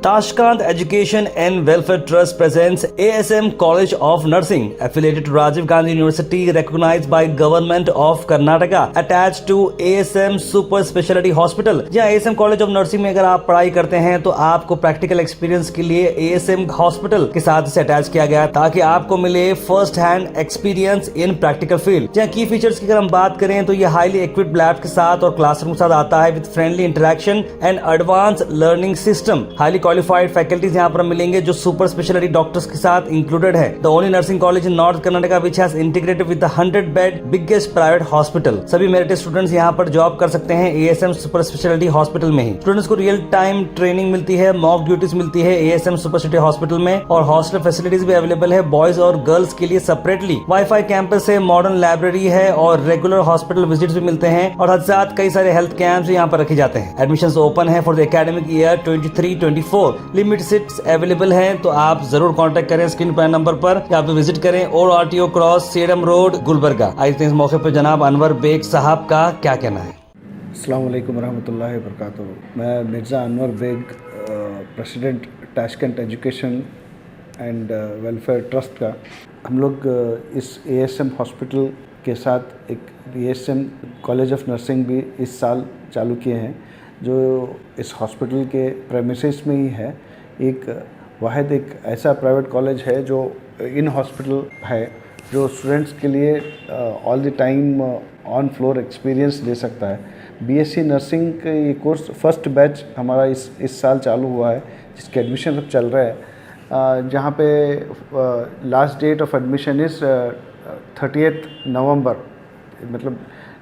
Tashkent Education and Welfare Trust presents ASM College of Nursing, affiliated to Rajiv Gandhi University, recognized by Government of Karnataka, attached to ASM Super Specialty Hospital. जहाँ ASM College of Nursing में अगर आप पढ़ाई करते हैं तो आपको practical experience के लिए ASM हॉस्पिटल के साथ इसे अटैच किया गया ताकि आपको मिले first hand experience in practical field. जहाँ की फीचर्स की अगर हम बात करें तो ये हाईली इक्विप्ड लैब के साथ और क्लासरूम के साथ आता है with friendly interaction and advance learning system. Highly qualified faculties यहाँ पर मिलेंगे जो सुपर स्पेशलिटी डॉक्टर्स के साथ इंक्लूडेड है। The only nursing college in north Karnataka which has integrated with 100 bed biggest private hospital. सभी मेरिटेड स्टूडेंट्स यहाँ पर जॉब कर सकते हैं एएसएम सुपर स्पेशलिटी हॉस्पिटल में ही। स्टूडेंट्स को रियल टाइम ट्रेनिंग मिलती है, मॉक ड्यूटीज मिलती है एएसएम सुपर स्पेशलिटी हॉस्पिटल में और हॉस्टल फैसिलिटीज भी अवेलेबल है बॉयज और गर्ल्स के लिए सेपरेटली। वाईफाई कैंपस है, मॉडर्न लाइब्रेरी है और रेगुलर हॉस्पिटल विजिट्स भी मिलते हैं और साथ कई सारे हेल्थ कैंप्स यहाँ पर रखे जाते हैं। एडमिशंस ओपन है for the academic year 23-24। Limited seats available हैं तो आप जरूर कांटेक्ट करें स्क्रीन पर नंबर पर या आप विजिट करें और RTO cross sedum road Gulbarga. I think इस मौके पर जनाब अनवर बेग साहब का क्या कहना है? अस्सलाम वालेकुम रहमतुल्लाहि व बरकातुहू। मैं Mirza Anwar Baig, president Tashkent education and welfare trust का। हम लोग इस एएसएम हॉस्पिटल के साथ एक एएसएम कॉलेज ऑफ नर्सिंग भी इस साल चालू किए हैं जो इस हॉस्पिटल के प्रेमिसेस में ही है। एक वाहिद एक ऐसा प्राइवेट कॉलेज है जो इन हॉस्पिटल है जो स्टूडेंट्स के लिए all the time on floor experience दे सकता है। बीएससी नर्सिंग का ये कोर्स फर्स्ट बैच हमारा इस साल चालू हुआ है जिसके एडमिशन अब चल रहा है। जहाँ पे last date of admission is 30 November, मतलब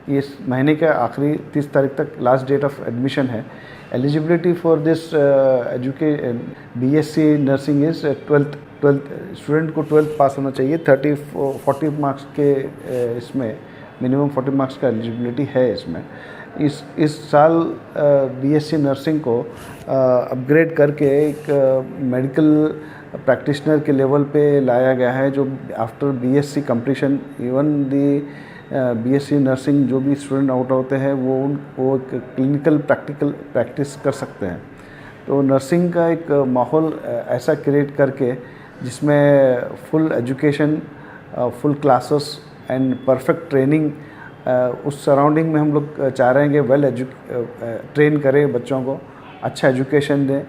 इस महीने के आखिरी 30 तारीख तक लास्ट डेट ऑफ एडमिशन है। Eligibility for this BSc nursing is 12th student को 12th पास होना चाहिए। 40 मार्क्स के इसमें मिनिमम 40 मार्क्स का एलिजिबिलिटी है इसमें। इस साल बीएससी नर्सिंग को अपग्रेड करके एक मेडिकल प्रैक्टिशनर के लेवल पे लाया गया है जो after BSc completion even the BSc nursing जो भी स्टूडेंट आउट होते हैं वो क्लिनिकल प्रैक्टिकल प्रैक्टिस कर सकते हैं। तो नर्सिंग का एक माहौल ऐसा क्रिएट करके जिसमें full education, full classes and perfect training, उस सराउंडिंग में हम लोग चाह रहे हैं कि वेल ट्रेन करें बच्चों को, अच्छा एजुकेशन दें,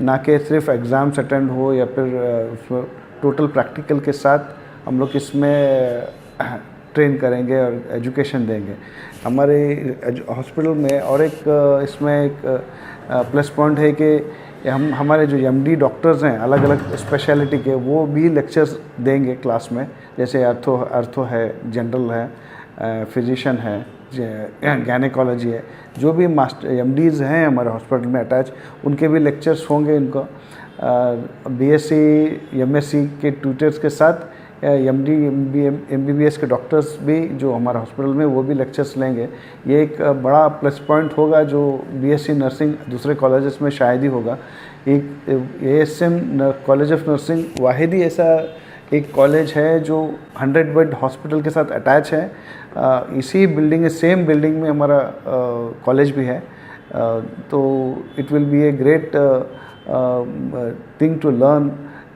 ना कि सिर्फ एग्ज़ाम्स अटेंड हो या फिर टोटल प्रैक्टिकल के साथ हम लोग इसमें ट्रेन करेंगे और एजुकेशन देंगे। हमारे हॉस्पिटल में और एक इसमें एक प्लस पॉइंट है कि हमारे जो एमडी डॉक्टर्स हैं अलग अलग स्पेशलिटी के वो भी लेक्चर्स देंगे क्लास में, जैसे अर्थो है, जनरल है, फिजिशियन है, गायनेकोलॉजी है। जो भी मास्टर एमडीज़ हैं हमारे हॉस्पिटल में अटैच उनके भी लेक्चर्स होंगे। इनको बीएससी एमएससी के ट्यूटर्स के साथ एमडी एमबीबीएस के डॉक्टर्स भी जो हमारे हॉस्पिटल में वो भी लेक्चर्स लेंगे। ये एक बड़ा प्लस पॉइंट होगा जो बीएससी नर्सिंग दूसरे कॉलेजेस में शायद ही होगा। एक एएसएम कॉलेज ऑफ नर्सिंग वाहिद ही ऐसा एक कॉलेज है जो 100 बेड हॉस्पिटल के साथ अटैच है। इसी बिल्डिंग सेम बिल्डिंग में हमारा कॉलेज भी है। तो it will be a great thing to learn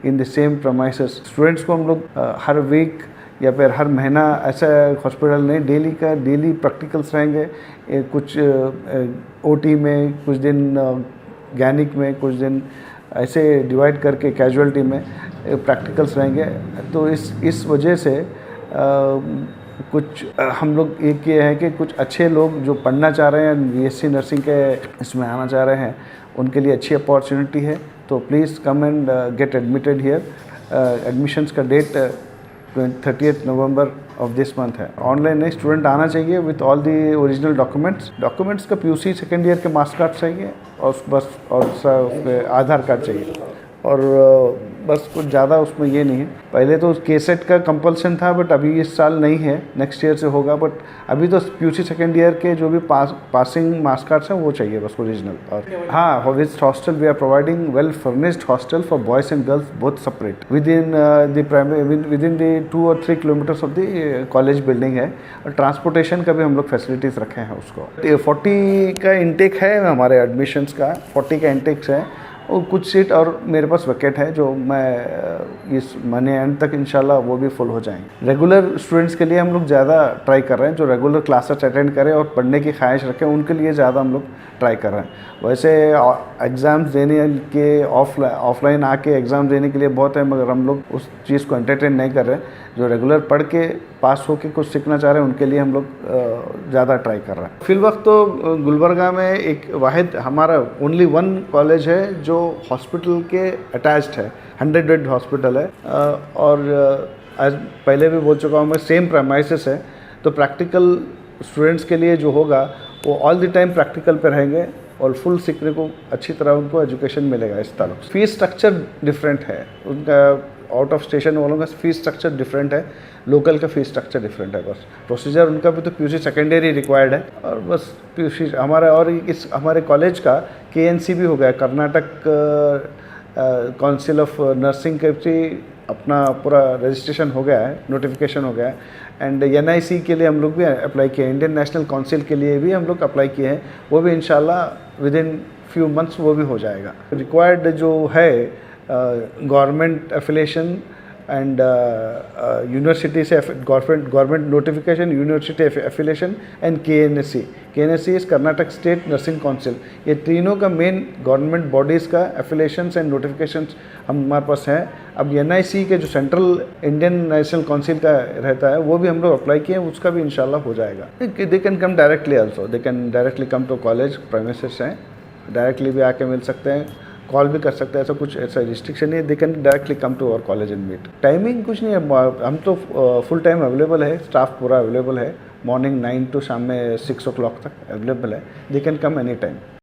in the same premises. Students को हम लोग हर वीक या फिर हर महीना ऐसा हॉस्पिटल नहीं, डेली प्रैक्टिकल्स रहेंगे। कुछ ओटी में, कुछ दिन गैनिक में, कुछ दिन ऐसे डिवाइड करके कैजुअलिटी में प्रैक्टिकल्स रहेंगे। तो इस वजह से कुछ हम लोग एक ये है कि कुछ अच्छे लोग जो पढ़ना चाह रहे हैं बीएससी नर्सिंग के इसमें आना चाह रहे हैं उनके लिए अच्छी अपॉर्चुनिटी है। तो please come and get admitted here. Admissions का date 30 November of this month है। ऑनलाइन नहीं, स्टूडेंट आना चाहिए with all the original documents का पीयूसी सेकेंड ईयर के मार्क्स कार्ड चाहिए और बस और आधार कार्ड चाहिए और बस कुछ ज़्यादा उसमें ये नहीं है। पहले तो केसेट का कंपल्सन था बट अभी इस साल नहीं है, नेक्स्ट ईयर से होगा। बट अभी तो पीयूसी सेकेंड ईयर के जो भी पासिंग मार्क्स कार्ड्स हैं वो चाहिए बस ओरिजिनल। और हाँ, with hostel we are providing well furnished hostel for boys and girls both separate within the 2 और 3 kilometres of the college building है। और ट्रांसपोर्टेशन का भी हम लोग फैसिलिटीज़ रखे हैं उसको। 40 का इंटेक है हमारे एडमिशन्स का, 40 का इंटेक्स है और कुछ सीट और मेरे पास वैकेट है जो मैं इस महीने एंड तक इंशाल्लाह वो भी फुल हो जाएंगे। रेगुलर स्टूडेंट्स के लिए हम लोग ज़्यादा ट्राई कर रहे हैं, जो रेगुलर क्लासेस अटेंड करें और पढ़ने की ख्वाहिश रखें उनके लिए ज़्यादा हम लोग ट्राई कर रहे हैं। वैसे एग्ज़ाम्स देने के ऑफलाइन आके एग्ज़ाम देने के लिए बहुत है, मगर हम लोग उस चीज़ को एंटरटेन नहीं कर रहे। जो रेगुलर पढ़ के पास होके कुछ सीखना चाह रहे हैं उनके लिए हम लोग ज़्यादा ट्राई कर रहे हैं। फिल वक्त तो गुलबर्गा में एक वाहिद हमारा ओनली वन कॉलेज है जो हॉस्पिटल के अटैच्ड है, 100 बेड हॉस्पिटल है। और आज पहले भी बोल चुका हूँ मैं, सेम प्रेमाइसिस है, तो प्रैक्टिकल स्टूडेंट्स के लिए जो होगा वो ऑल द टाइम प्रैक्टिकल पे रहेंगे और फुल सीखने को अच्छी तरह उनको एजुकेशन मिलेगा। इस तरह फीस स्ट्रक्चर डिफरेंट है उनका, आउट ऑफ स्टेशन वालों का फीस स्ट्रक्चर डिफरेंट है, लोकल का फीस स्ट्रक्चर डिफरेंट है। बस प्रोसीजर उनका भी तो पीयूसी सेकेंडरी रिक्वायर्ड है, और बस पीयूसी हमारा, और इस हमारे कॉलेज का केएनसी भी हो गया, कर्नाटक काउंसिल ऑफ नर्सिंग के भी अपना पूरा रजिस्ट्रेशन हो गया है, नोटिफिकेशन हो गया है। एंड एनआईसी के लिए हम लोग भी अप्लाई किए, इंडियन नेशनल काउंसिल के लिए भी हम लोग अप्लाई किए हैं, वो भी इंशाल्लाह विद इन फ्यू मंथ्स वो भी हो जाएगा। रिक्वायर्ड जो है गवर्नमेंट एफिलेशन एंड यूनिवर्सिटी से government notification, university affiliation and KNSC is Karnataka state nursing council. ये तीनों का मेन गवर्नमेंट बॉडीज़ का एफिलेशंस एंड नोटिफिकेशंस हमारे पास हैं। अब एनआईसी के जो सेंट्रल इंडियन नेशनल काउंसिल का रहता है वो भी हम लोग अप्लाई किए हैं, उसका भी इंशाल्लाह हो जाएगा। They can come directly also, they can directly come to college premises हैं, डायरेक्टली भी आके मिल सकते हैं, कॉल भी कर सकते हैं, ऐसा कुछ ऐसा रिस्ट्रिक्शन नहीं है। They can directly come to our college and meet. Timing कुछ नहीं है, हम तो फुल टाइम अवेलेबल है, स्टाफ पूरा अवेलेबल है, मॉर्निंग 9 to शाम में 6 o'clock तक अवेलेबल है। They can come any time.